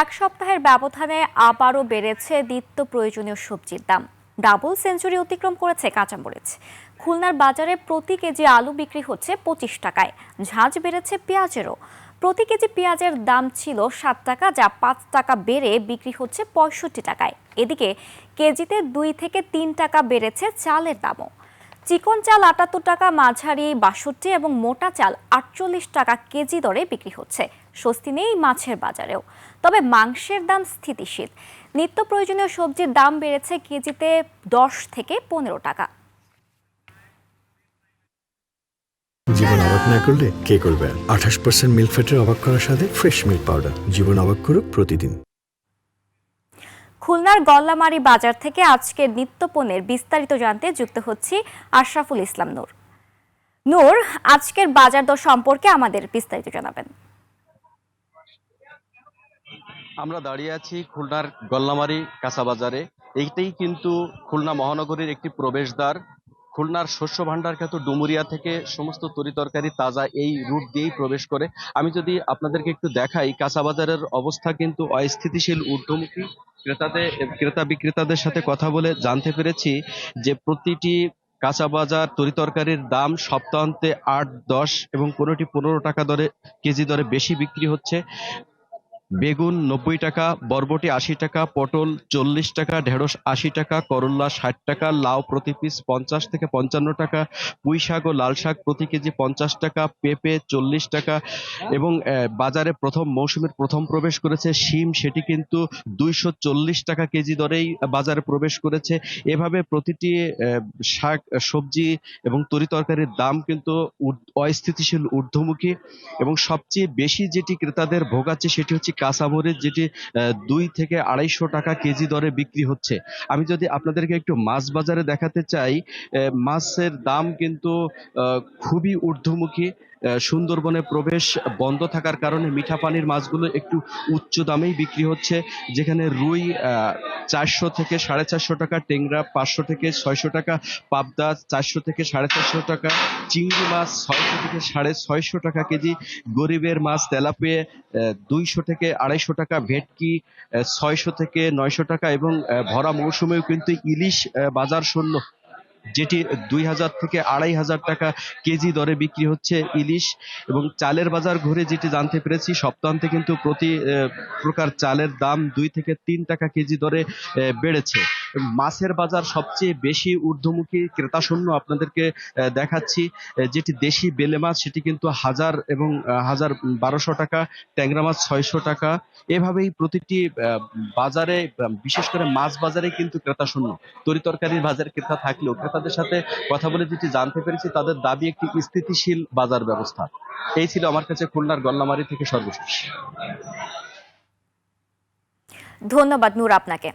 এক সপ্তাহের ব্যবধানে আবারও বেড়েছে নিত্য প্রয়োজনীয় সবজির দাম। ডাবল সেঞ্চুরি অতিক্রম করেছে কাঁচামরিচ। খুলনার বাজারে প্রতি কেজি আলু বিক্রি হচ্ছে 25 টাকায়। ঝাঁঝ বেড়েছে পেঁয়াজেরও। প্রতি কেজি পেঁয়াজের দাম ছিল 7 টাকা, যা 5 টাকা বেড়ে বিক্রি হচ্ছে 65 টাকায়। এদিকে কেজিতে 2 থেকে 3 টাকা বেড়েছে চালের দামও। চিকন চাল 78 টাকা, মাঝারি 62 এবং মোটা চাল 48 টাকা কেজি দরে বিক্রি হচ্ছে। স্বস্তি নেই মাছের বাজারেও, তবে মাংসের দাম স্থিতিশীল। নিত্য প্রয়োজনীয় সবজির দাম বেড়েছে কেজিতে 10 থেকে 15 টাকা। জীবন অবাক না করলে কে করবে? 28% মিল্ক ফ্যাটের অবাক করার সাথে ফ্রেশ মিল্ক পাউডার। জীবন অবাক করুক প্রতিদিন। খুলনার গল্লামারী বাজার থেকে আজকের নিত্যপণ্যের বিস্তারিত জানতে যুক্ত হচ্ছি আশরাফুল ইসলাম নূর। নূর, আজকের বাজার দর সম্পর্কে আমাদের বিস্তারিত জানাবেন। আমরা দাঁড়িয়ে আছি খুলনার গল্লামারী কাঁচা বাজারে। এইটাই কিন্তু খুলনা মহানগরীর একটি প্রবেশদ্বার। খুলনার শস্য ভাণ্ডার খ্যাত ডুমুরিয়া থেকে সমস্ত তরিতরকারি তাজা এই রুট দিয়েই প্রবেশ করে। আমি যদি আপনাদেরকে একটু দেখাই, কাঁচা বাজারের অবস্থা কিন্তু অস্থিতিশীল, ঊর্ধ্বমুখী। ক্রেতা বিক্রেতাদের সাথে কথা বলে জানতে পেরেছি যে প্রতিটি কাঁচা বাজার তরিতরকারির দাম সপ্তাহান্তে 8, 10 এবং কোনোটি 15 টাকা দরে কেজি দরে বেশি বিক্রি হচ্ছে। বেগুন 90 টাকা, বরবটি 80 টাকা, পটল 40 টাকা, ঢেঁড়স 80 টাকা, করল্লা 60 টাকা, লাউ প্রতি পিস 50 থেকে 55 টাকা, পুঁই শাক ও লাল শাক প্রতি কেজি 50 টাকা, পেঁপে 40 টাকা এবং বাজারে মৌসুমের প্রথম প্রবেশ করেছে শিম, সেটি কিন্তু 240 টাকা কেজি দরেই বাজারে প্রবেশ করেছে। এভাবে প্রতিটি শাক, সবজি এবং তরিতরকারির দাম কিন্তু অস্থিতিশীল, ঊর্ধ্বমুখী। এবং সবচেয়ে বেশি যেটি ক্রেতাদের ভোগাচ্ছে সেটি হচ্ছে কাঁচামরিচ, যেটি 2 থেকে 250 টাকা কেজি দরে বিক্রি হচ্ছে। আমি যদি আপনাদেরকে একটু মাছ বাজারে দেখাতে চাই, মাছের দাম কিন্তু খুবই ঊর্ধ্বমুখী। সুন্দরবনে প্রবেশ বন্ধ থাকার কারণে মিঠা পানির মাছগুলো একটু উচ্চ দামেই বিক্রি হচ্ছে, যেখানে রুই 400 থেকে 450 টাকা, টেংরা 500 থেকে 600 টাকা, পাবদা 400 থেকে 450 টাকা, চিংড়ি মাছ 600 থেকে 650 টাকা কেজি, গরিবের মাছ তেলাপিয়া 200 থেকে 250 টাকা, ভেটকি 600 থেকে 900 টাকা এবং ভরা মৌসুমেও কিন্তু ইলিশ বাজার শূন্য, যেটি 2000 থেকে 2500 টাকা কেজি দরে বিক্রি হচ্ছে ইলিশ। এবং চালের বাজার ঘুরে যেটি জানতে পেরেছি, সপ্তাহান্তে কিন্তু প্রতি প্রকার চালের দাম 2 থেকে 3 টাকা কেজি দরে বেড়েছে। মাছের বাজার সবচেয়ে বেশি ঊর্ধ্বমুখী, ক্রেতা শূন্য। আপনাদেরকে দেখাচ্ছি, যেটি দেশি বেলে মাছ সেটি কিন্তু 1000 এবং 1200 টাকা, ট্যাংরা মাছ 600 টাকা। এভাবেই প্রতিটি বাজারে, বিশেষ করে মাছ বাজারে কিন্তু ক্রেতা শূন্য। তরিতরকারির বাজারে ক্রেতা থাকলেও ক্রেতাদের সাথে কথা বলে যেটি জানতে পেরেছি, তাদের দাবি একটি স্থিতিশীল বাজার ব্যবস্থা। এই ছিল আমার কাছে খুলনার গল্লামারী থেকে সর্বশেষ। ধন্যবাদ নূর আপনাকে।